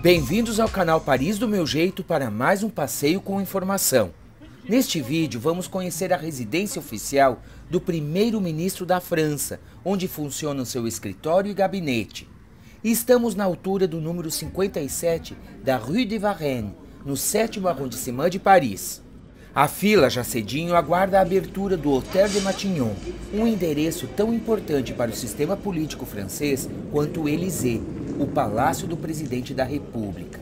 Bem-vindos ao canal Paris do Meu Jeito para mais um passeio com informação. Neste vídeo vamos conhecer a residência oficial do primeiro-ministro da França, onde funcionam seu escritório e gabinete. E estamos na altura do número 57 da Rue de Varenne, no 7º arrondissement de Paris. A fila já cedinho aguarda a abertura do Hôtel de Matignon, um endereço tão importante para o sistema político francês quanto o Élysée, o Palácio do Presidente da República.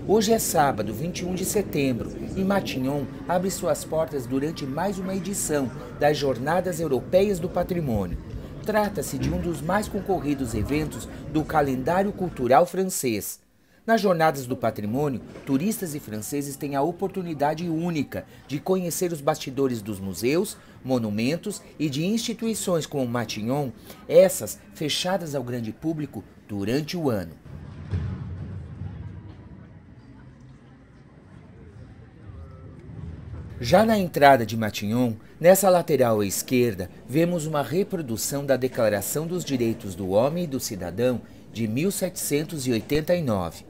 Hoje é sábado, 21 de setembro, e Matignon abre suas portas durante mais uma edição das Jornadas Europeias do Patrimônio. Trata-se de um dos mais concorridos eventos do calendário cultural francês. Nas Jornadas do Patrimônio, turistas e franceses têm a oportunidade única de conhecer os bastidores dos museus, monumentos e de instituições como Matignon, essas fechadas ao grande público durante o ano. Já na entrada de Matignon, nessa lateral à esquerda, vemos uma reprodução da Declaração dos Direitos do Homem e do Cidadão de 1789.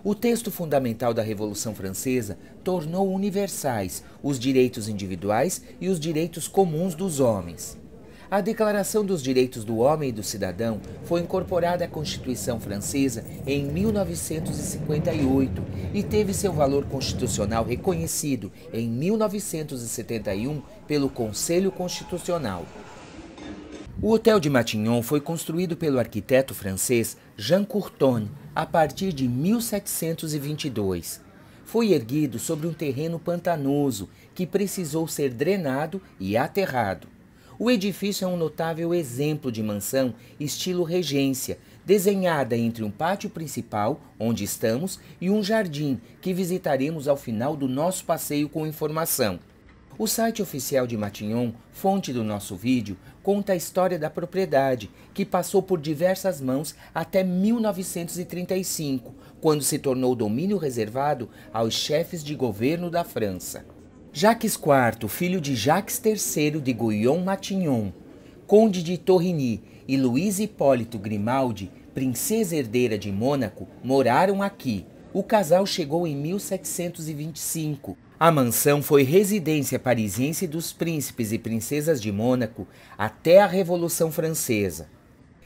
O texto fundamental da Revolução Francesa tornou universais os direitos individuais e os direitos comuns dos homens. A Declaração dos Direitos do Homem e do Cidadão foi incorporada à Constituição Francesa em 1958 e teve seu valor constitucional reconhecido em 1971 pelo Conselho Constitucional. O Hotel de Matignon foi construído pelo arquiteto francês Jean Courton a partir de 1722. Foi erguido sobre um terreno pantanoso que precisou ser drenado e aterrado. O edifício é um notável exemplo de mansão estilo regência, desenhada entre um pátio principal, onde estamos, e um jardim que visitaremos ao final do nosso passeio com informação. O site oficial de Matignon, fonte do nosso vídeo, conta a história da propriedade, que passou por diversas mãos até 1935, quando se tornou domínio reservado aos chefes de governo da França. Jacques IV, filho de Jacques III de Guyon-Matignon, conde de Torigny, e Louise Hipólito Grimaldi, princesa herdeira de Mônaco, moraram aqui. O casal chegou em 1725. A mansão foi residência parisiense dos príncipes e princesas de Mônaco até a Revolução Francesa.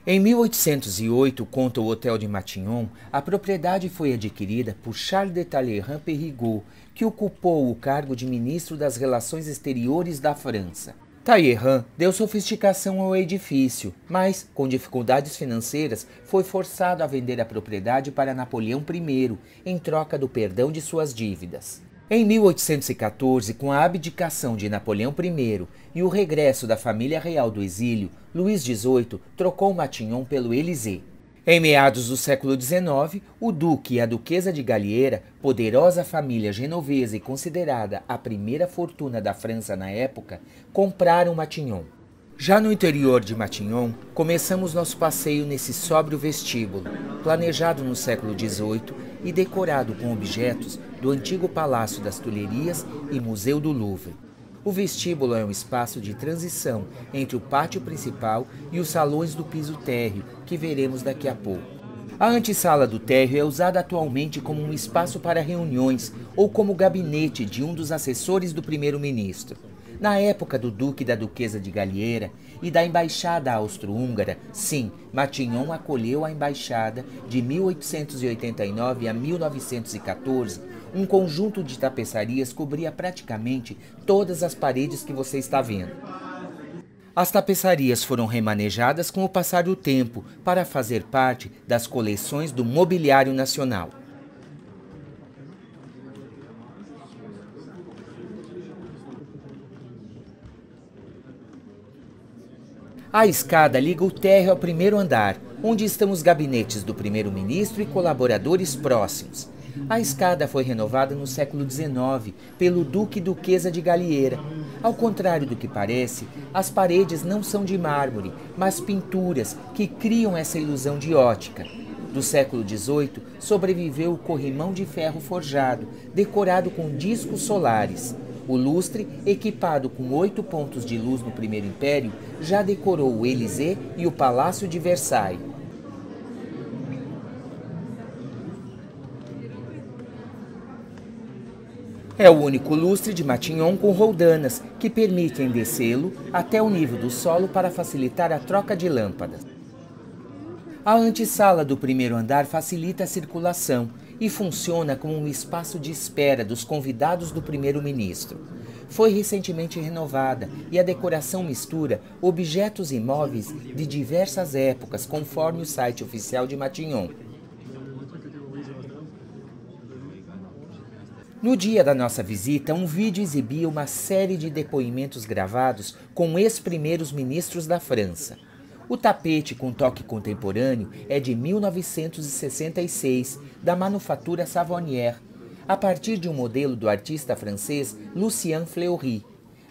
Em 1808, conta o Hotel de Matignon, a propriedade foi adquirida por Charles de Talleyrand-Périgot, que ocupou o cargo de ministro das Relações Exteriores da França. Talleyrand deu sofisticação ao edifício, mas, com dificuldades financeiras, foi forçado a vender a propriedade para Napoleão I, em troca do perdão de suas dívidas. Em 1814, com a abdicação de Napoleão I e o regresso da família real do exílio, Luís XVIII trocou Matignon pelo Élysée. Em meados do século XIX, o duque e a duquesa de Galliera, poderosa família genovesa e considerada a primeira fortuna da França na época, compraram Matignon. Já no interior de Matignon, começamos nosso passeio nesse sóbrio vestíbulo, planejado no século XVIII e decorado com objetos do antigo Palácio das Tulherias e Museu do Louvre. O vestíbulo é um espaço de transição entre o pátio principal e os salões do piso térreo, que veremos daqui a pouco. A antessala do térreo é usada atualmente como um espaço para reuniões ou como gabinete de um dos assessores do primeiro-ministro. Na época do duque e da duquesa de Galliera e da embaixada austro-húngara, sim, Matignon acolheu a embaixada de 1889 a 1914. Um conjunto de tapeçarias cobria praticamente todas as paredes que você está vendo. As tapeçarias foram remanejadas com o passar do tempo para fazer parte das coleções do mobiliário nacional. A escada liga o térreo ao primeiro andar, onde estão os gabinetes do primeiro-ministro e colaboradores próximos. A escada foi renovada no século XIX pelo duque e duquesa de Galliera. Ao contrário do que parece, as paredes não são de mármore, mas pinturas que criam essa ilusão de ótica. Do século XVIII, sobreviveu o corrimão de ferro forjado, decorado com discos solares. O lustre, equipado com 8 pontos de luz no Primeiro Império, já decorou o Élysée e o Palácio de Versailles. É o único lustre de Matignon com roldanas, que permitem descê-lo até o nível do solo para facilitar a troca de lâmpadas. A antessala do primeiro andar facilita a circulação e funciona como um espaço de espera dos convidados do primeiro-ministro. Foi recentemente renovada e a decoração mistura objetos e móveis de diversas épocas, conforme o site oficial de Matignon. No dia da nossa visita, um vídeo exibia uma série de depoimentos gravados com ex-primeiros ministros da França. O tapete com toque contemporâneo é de 1966, da manufatura Savonnière, a partir de um modelo do artista francês Lucien Fleury.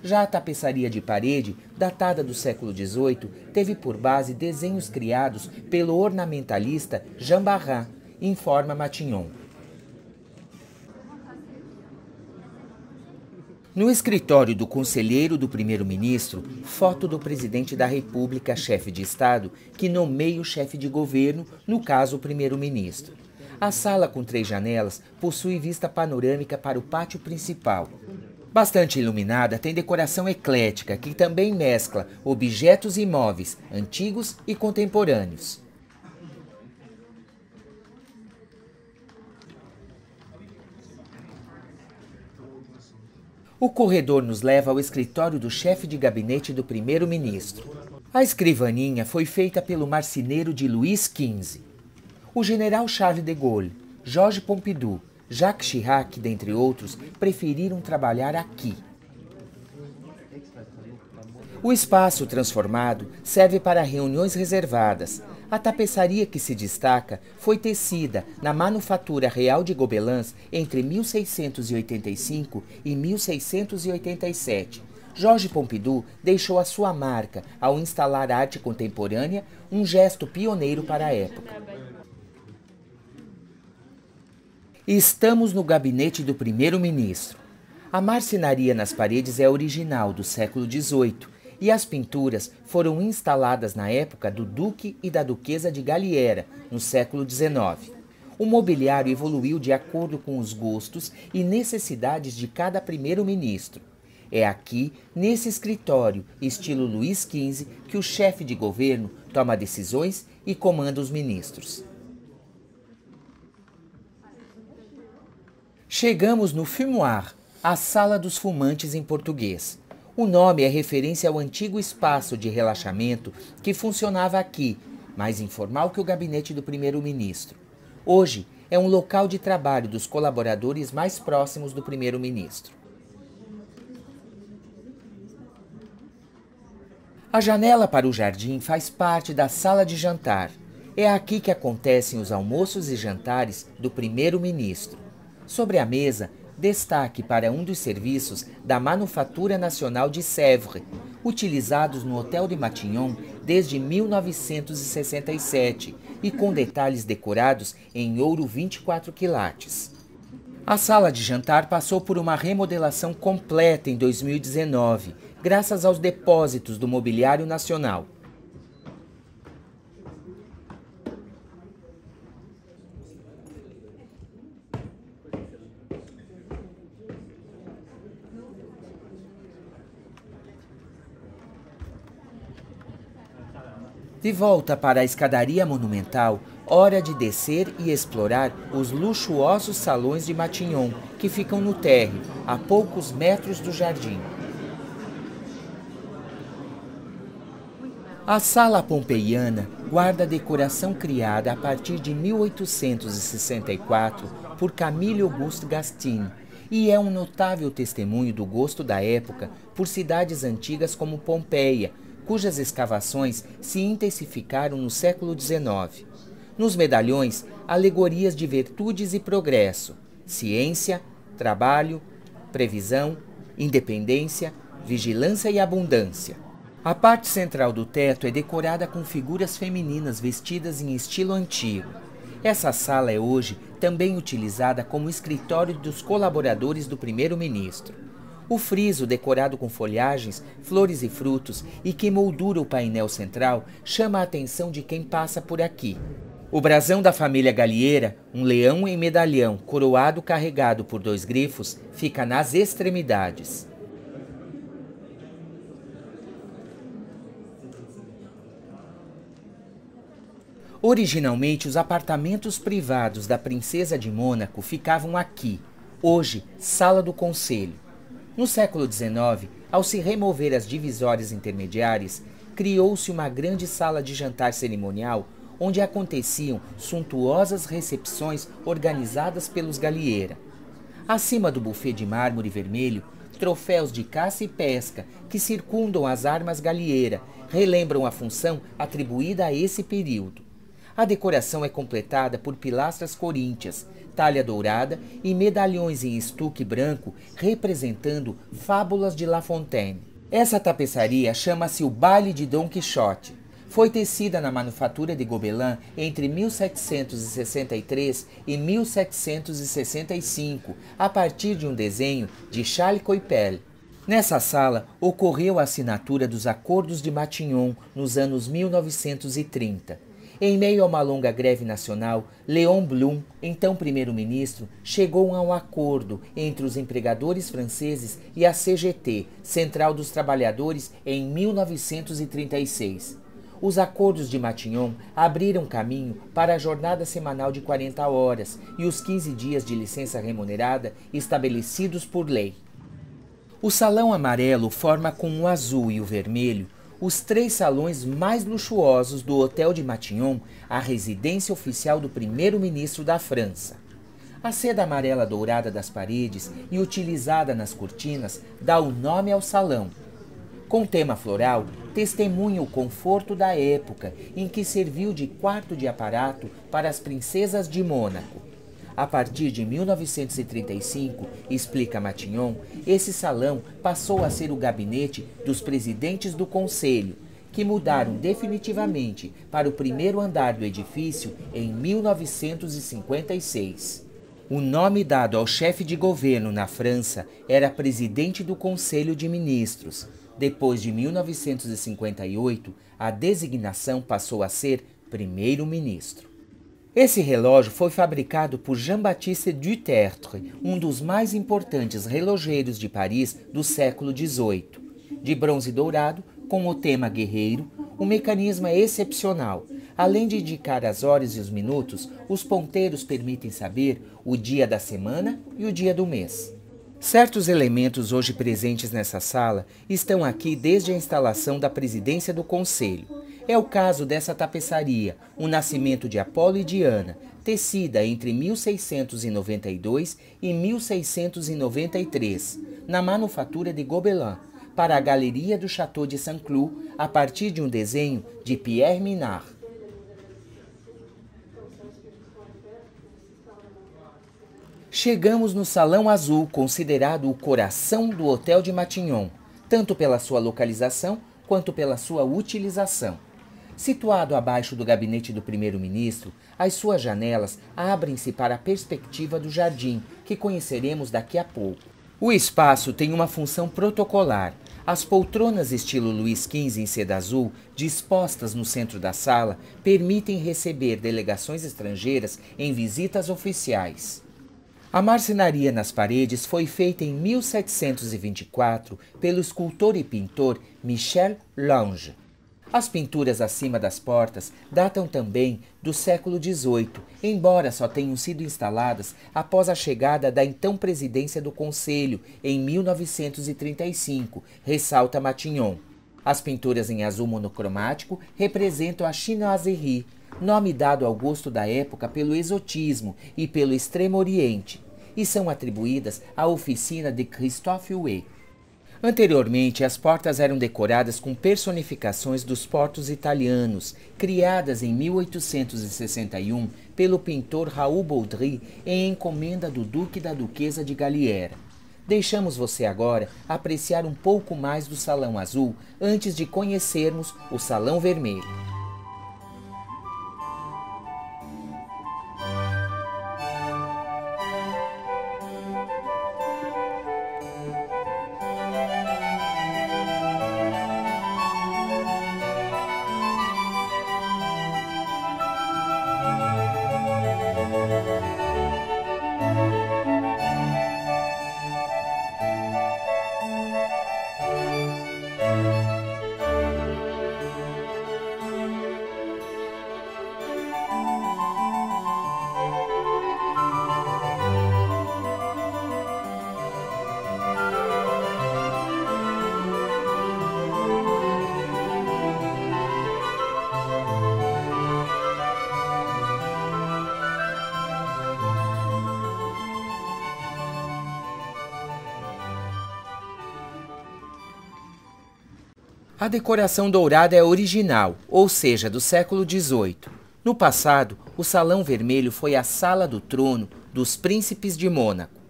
Já a tapeçaria de parede, datada do século XVIII, teve por base desenhos criados pelo ornamentalista Jean Barras, informa Matignon. No escritório do conselheiro do primeiro-ministro, foto do presidente da República, chefe de Estado, que nomeia o chefe de governo, no caso o primeiro-ministro. A sala com 3 janelas possui vista panorâmica para o pátio principal. Bastante iluminada, tem decoração eclética, que também mescla objetos e móveis antigos e contemporâneos. O corredor nos leva ao escritório do chefe de gabinete do primeiro-ministro. A escrivaninha foi feita pelo marceneiro de Luís XV. O general Charles de Gaulle, Georges Pompidou, Jacques Chirac, dentre outros, preferiram trabalhar aqui. O espaço transformado serve para reuniões reservadas. A tapeçaria que se destaca foi tecida na Manufatura Real de Gobelins entre 1685 e 1687. Georges Pompidou deixou a sua marca ao instalar arte contemporânea, um gesto pioneiro para a época. Estamos no gabinete do primeiro-ministro. A marcenaria nas paredes é original do século XVIII. E as pinturas foram instaladas na época do Duque e da Duquesa de Galliera, no século XIX. O mobiliário evoluiu de acordo com os gostos e necessidades de cada primeiro-ministro. É aqui, nesse escritório, estilo Luís XV, que o chefe de governo toma decisões e comanda os ministros. Chegamos no fumoir, a sala dos fumantes em português. O nome é referência ao antigo espaço de relaxamento que funcionava aqui, mais informal que o gabinete do primeiro-ministro. Hoje é um local de trabalho dos colaboradores mais próximos do primeiro-ministro. A janela para o jardim faz parte da sala de jantar. É aqui que acontecem os almoços e jantares do primeiro-ministro. Sobre a mesa, destaque para um dos serviços da Manufatura Nacional de Sèvres, utilizados no Hotel de Matignon desde 1967 e com detalhes decorados em ouro 24 quilates. A sala de jantar passou por uma remodelação completa em 2019, graças aos depósitos do Mobiliário Nacional. De volta para a escadaria monumental, hora de descer e explorar os luxuosos salões de Matignon, que ficam no térreo, a poucos metros do jardim. A sala pompeiana guarda a decoração criada a partir de 1864 por Camille Auguste Gastin e é um notável testemunho do gosto da época por cidades antigas como Pompeia, cujas escavações se intensificaram no século XIX. Nos medalhões, alegorias de virtudes e progresso, ciência, trabalho, previsão, independência, vigilância e abundância. A parte central do teto é decorada com figuras femininas vestidas em estilo antigo. Essa sala é hoje também utilizada como escritório dos colaboradores do primeiro-ministro. O friso, decorado com folhagens, flores e frutos e que moldura o painel central, chama a atenção de quem passa por aqui. O brasão da família Galieira, um leão em medalhão coroado carregado por 2 grifos, fica nas extremidades. Originalmente, os apartamentos privados da princesa de Mônaco ficavam aqui, hoje, Sala do Conselho. No século XIX, ao se remover as divisórias intermediárias, criou-se uma grande sala de jantar cerimonial onde aconteciam suntuosas recepções organizadas pelos Galieira. Acima do buffet de mármore vermelho, troféus de caça e pesca que circundam as armas Galieira relembram a função atribuída a esse período. A decoração é completada por pilastras coríntias, talha dourada e medalhões em estuque branco representando fábulas de La Fontaine. Essa tapeçaria chama-se o Baile de Dom Quixote. Foi tecida na manufatura de Gobelin entre 1763 e 1765, a partir de um desenho de Charles Coypel. Nessa sala ocorreu a assinatura dos Acordos de Matignon nos anos 1930. Em meio a uma longa greve nacional, Léon Blum, então primeiro-ministro, chegou a um acordo entre os empregadores franceses e a CGT, Central dos Trabalhadores, em 1936. Os Acordos de Matignon abriram caminho para a jornada semanal de 40 horas e os 15 dias de licença remunerada estabelecidos por lei. O Salão Amarelo forma com o azul e o vermelho os 3 salões mais luxuosos do Hotel de Matignon, a residência oficial do primeiro-ministro da França. A seda amarela dourada das paredes e utilizada nas cortinas dá o nome ao salão. Com tema floral, testemunha o conforto da época em que serviu de quarto de aparato para as princesas de Mônaco. A partir de 1935, explica Matignon, esse salão passou a ser o gabinete dos presidentes do conselho, que mudaram definitivamente para o primeiro andar do edifício em 1956. O nome dado ao chefe de governo na França era presidente do Conselho de Ministros. Depois de 1958, a designação passou a ser primeiro-ministro. Esse relógio foi fabricado por Jean-Baptiste Dutertre, um dos mais importantes relogeiros de Paris do século XVIII. De bronze dourado, com o tema guerreiro, o mecanismo é excepcional. Além de indicar as horas e os minutos, os ponteiros permitem saber o dia da semana e o dia do mês. Certos elementos hoje presentes nessa sala estão aqui desde a instalação da presidência do Conselho. É o caso dessa tapeçaria, o nascimento de Apolo e Diana, tecida entre 1692 e 1693, na manufatura de Gobelin, para a Galeria do Château de Saint-Cloud, a partir de um desenho de Pierre Minard. Chegamos no Salão Azul, considerado o coração do Hotel de Matignon, tanto pela sua localização quanto pela sua utilização. Situado abaixo do gabinete do primeiro-ministro, as suas janelas abrem-se para a perspectiva do jardim, que conheceremos daqui a pouco. O espaço tem uma função protocolar. As poltronas estilo Luís XV em seda azul, dispostas no centro da sala, permitem receber delegações estrangeiras em visitas oficiais. A marcenaria nas paredes foi feita em 1724 pelo escultor e pintor Michel Lange. As pinturas acima das portas datam também do século XVIII, embora só tenham sido instaladas após a chegada da então presidência do Conselho, em 1935, ressalta Matignon. As pinturas em azul monocromático representam a chinoiserie, nome dado ao gosto da época pelo exotismo e pelo Extremo Oriente, e são atribuídas à oficina de Christophe Huet. Anteriormente, as portas eram decoradas com personificações dos portos italianos, criadas em 1861 pelo pintor Raoul Baudry em encomenda do Duque e da Duquesa de Galliera. Deixamos você agora apreciar um pouco mais do Salão Azul antes de conhecermos o Salão Vermelho. A decoração dourada é original, ou seja, do século XVIII. No passado, o Salão Vermelho foi a sala do trono dos príncipes de Mônaco.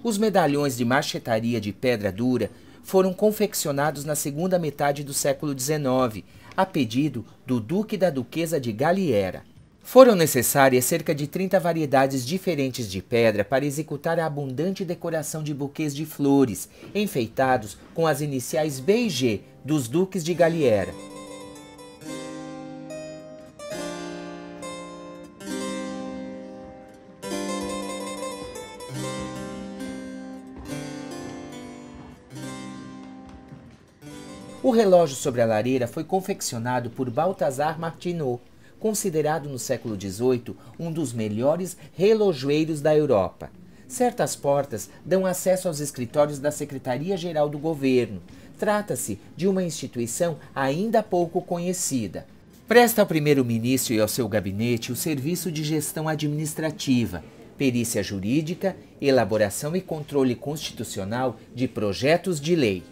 Os medalhões de marchetaria de pedra dura foram confeccionados na segunda metade do século XIX, a pedido do Duque e da Duquesa de Galliera. Foram necessárias cerca de 30 variedades diferentes de pedra para executar a abundante decoração de buquês de flores, enfeitados com as iniciais B e G dos Duques de Galliera. O relógio sobre a lareira foi confeccionado por Balthazar Martinot, considerado no século XVIII um dos melhores relojoeiros da Europa. Certas portas dão acesso aos escritórios da Secretaria-Geral do Governo. Trata-se de uma instituição ainda pouco conhecida. Presta ao primeiro-ministro e ao seu gabinete o serviço de gestão administrativa, perícia jurídica, elaboração e controle constitucional de projetos de lei.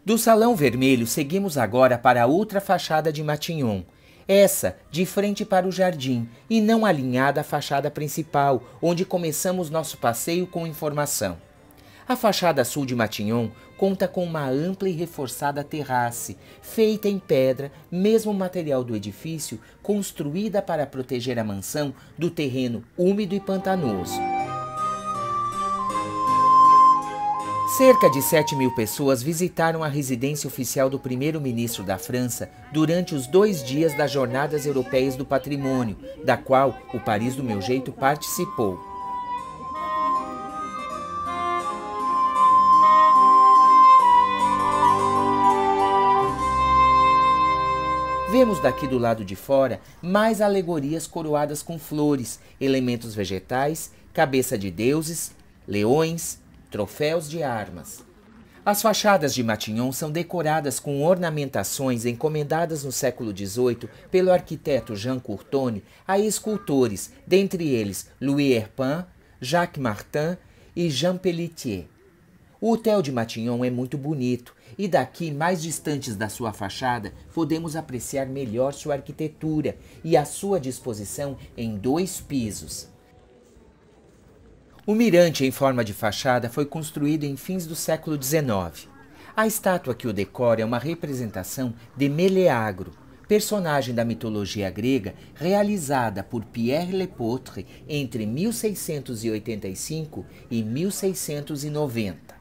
Do Salão Vermelho, seguimos agora para a outra fachada de Matignon, essa de frente para o jardim e não alinhada à fachada principal, onde começamos nosso passeio com informação. A fachada sul de Matignon conta com uma ampla e reforçada terrace, feita em pedra, mesmo material do edifício, construída para proteger a mansão do terreno úmido e pantanoso. Cerca de 7.000 pessoas visitaram a residência oficial do primeiro-ministro da França durante os 2 dias das Jornadas Europeias do Patrimônio, da qual o Paris do Meu Jeito participou. Vemos daqui do lado de fora mais alegorias coroadas com flores, elementos vegetais, cabeça de deuses, leões, troféus de armas. As fachadas de Matignon são decoradas com ornamentações encomendadas no século XVIII pelo arquiteto Jean Courtone a escultores, dentre eles Louis Herpin, Jacques Martin e Jean Pelletier. O Hotel de Matignon é muito bonito e daqui, mais distantes da sua fachada, podemos apreciar melhor sua arquitetura e a sua disposição em 2 pisos. O mirante em forma de fachada foi construído em fins do século XIX. A estátua que o decora é uma representação de Meleagro, personagem da mitologia grega realizada por Pierre Lepôtre entre 1685 e 1690.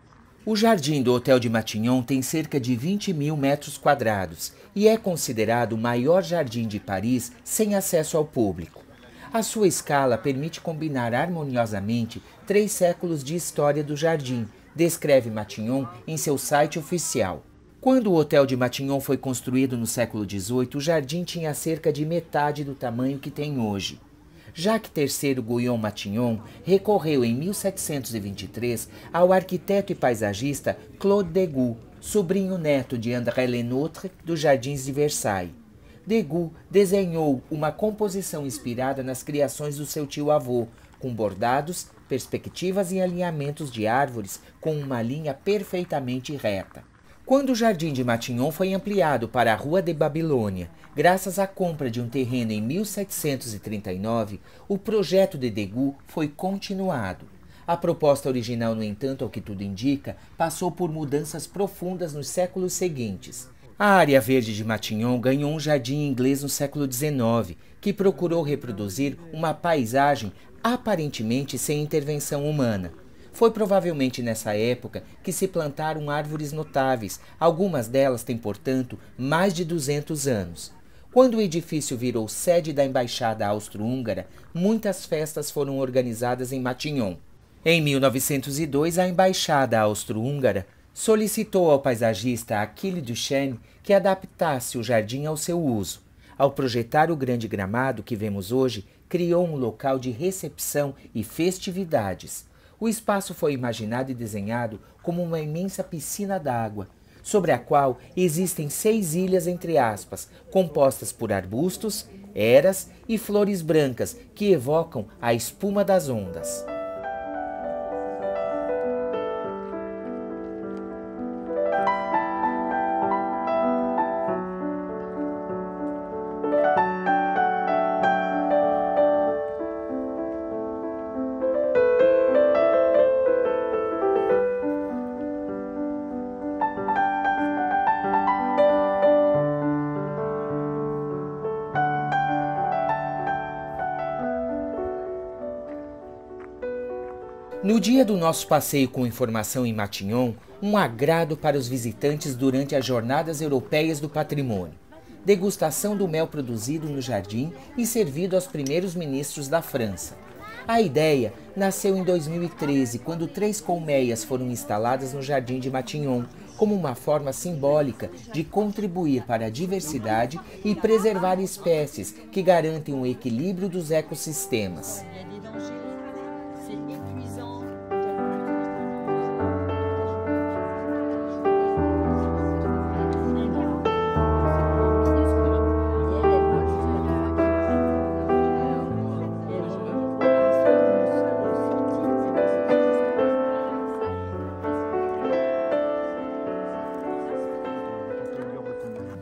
O jardim do Hotel de Matignon tem cerca de 20.000 metros quadrados e é considerado o maior jardim de Paris sem acesso ao público. A sua escala permite combinar harmoniosamente 3 séculos de história do jardim, descreve Matignon em seu site oficial. Quando o Hotel de Matignon foi construído no século XVIII, o jardim tinha cerca de metade do tamanho que tem hoje. Jacques III Guyon Matignon recorreu em 1723 ao arquiteto e paisagista Claude Degout, sobrinho neto de André Lenôtre dos Jardins de Versailles. Degout desenhou uma composição inspirada nas criações do seu tio-avô, com bordados, perspectivas e alinhamentos de árvores com uma linha perfeitamente reta. Quando o Jardim de Matignon foi ampliado para a Rua de Babilônia, graças à compra de um terreno em 1739, o projeto de Degout foi continuado. A proposta original, no entanto, ao que tudo indica, passou por mudanças profundas nos séculos seguintes. A área verde de Matignon ganhou um jardim inglês no século XIX, que procurou reproduzir uma paisagem aparentemente sem intervenção humana. Foi provavelmente nessa época que se plantaram árvores notáveis, algumas delas têm, portanto, mais de 200 anos. Quando o edifício virou sede da Embaixada Austro-Húngara, muitas festas foram organizadas em Matignon. Em 1902, a Embaixada Austro-Húngara solicitou ao paisagista Achille Duchesne que adaptasse o jardim ao seu uso. Ao projetar o grande gramado que vemos hoje, criou um local de recepção e festividades. O espaço foi imaginado e desenhado como uma imensa piscina d'água, sobre a qual existem 6 ilhas, entre aspas, compostas por arbustos, eras e flores brancas que evocam a espuma das ondas. No dia do nosso passeio com informação em Matignon, um agrado para os visitantes durante as Jornadas Europeias do Patrimônio. Degustação do mel produzido no jardim e servido aos primeiros ministros da França. A ideia nasceu em 2013, quando 3 colmeias foram instaladas no Jardim de Matignon, como uma forma simbólica de contribuir para a diversidade e preservar espécies que garantem o equilíbrio dos ecossistemas.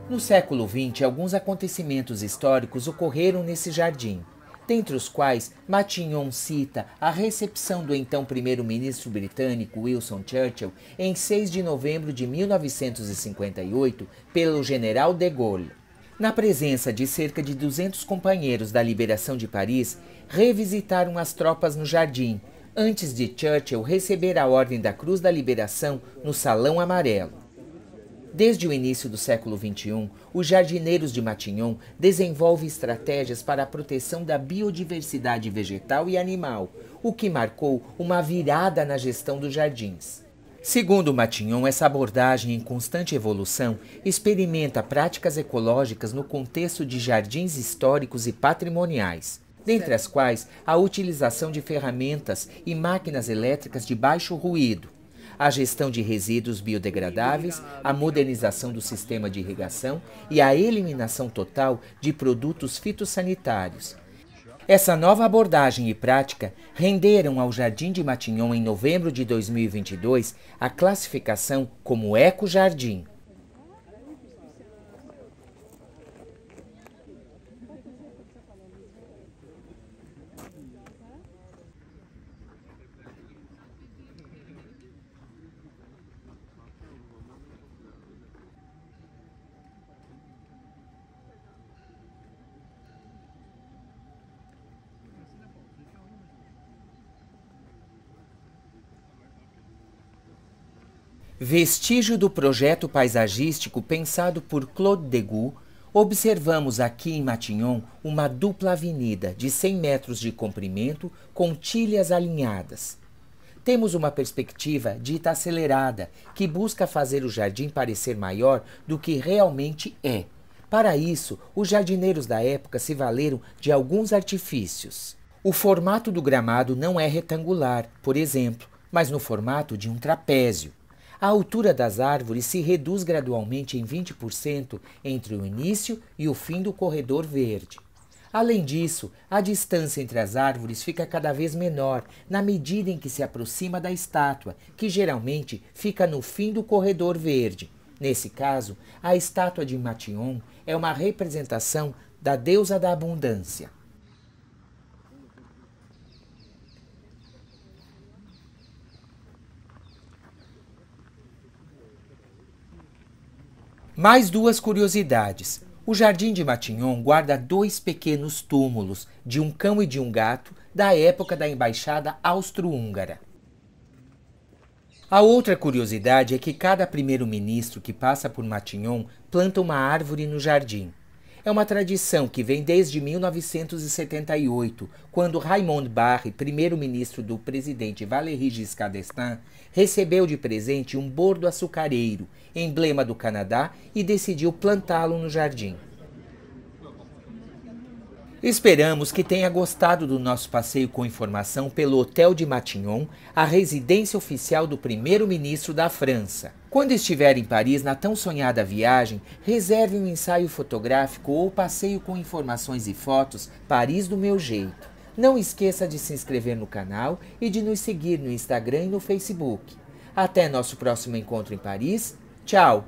No século XX, alguns acontecimentos históricos ocorreram nesse jardim, dentre os quais Matignon cita a recepção do então primeiro-ministro britânico Winston Churchill em 6 de novembro de 1958 pelo general de Gaulle. Na presença de cerca de 200 companheiros da liberação de Paris, revisitaram as tropas no jardim, antes de Churchill receber a Ordem da Cruz da Liberação no Salão Amarelo. Desde o início do século XXI, os jardineiros de Matignon desenvolvem estratégias para a proteção da biodiversidade vegetal e animal, o que marcou uma virada na gestão dos jardins. Segundo Matignon, essa abordagem em constante evolução experimenta práticas ecológicas no contexto de jardins históricos e patrimoniais, dentre as quais a utilização de ferramentas e máquinas elétricas de baixo ruído, a gestão de resíduos biodegradáveis, a modernização do sistema de irrigação e a eliminação total de produtos fitossanitários. Essa nova abordagem e prática renderam ao Jardim de Matignon, em novembro de 2022, a classificação como Ecojardim. Vestígio do projeto paisagístico pensado por Claude Degout, observamos aqui em Matignon uma dupla avenida de 100 metros de comprimento com tilhas alinhadas. Temos uma perspectiva dita acelerada, que busca fazer o jardim parecer maior do que realmente é. Para isso, os jardineiros da época se valeram de alguns artifícios. O formato do gramado não é retangular, por exemplo, mas no formato de um trapézio. A altura das árvores se reduz gradualmente em 20% entre o início e o fim do corredor verde. Além disso, a distância entre as árvores fica cada vez menor na medida em que se aproxima da estátua, que geralmente fica no fim do corredor verde. Nesse caso, a estátua de Matignon é uma representação da deusa da abundância. Mais duas curiosidades. O Jardim de Matignon guarda 2 pequenos túmulos, de um cão e de um gato, da época da embaixada austro-húngara. A outra curiosidade é que cada primeiro-ministro que passa por Matignon planta uma árvore no jardim. É uma tradição que vem desde 1978, quando Raymond Barre, primeiro-ministro do presidente Valéry Giscard d'Estaing, recebeu de presente um bordo açucareiro, emblema do Canadá, e decidiu plantá-lo no jardim. Esperamos que tenha gostado do nosso passeio com informação pelo Hotel de Matignon, a residência oficial do primeiro-ministro da França. Quando estiver em Paris na tão sonhada viagem, reserve um ensaio fotográfico ou passeio com informações e fotos Paris do meu jeito. Não esqueça de se inscrever no canal e de nos seguir no Instagram e no Facebook. Até nosso próximo encontro em Paris. Tchau!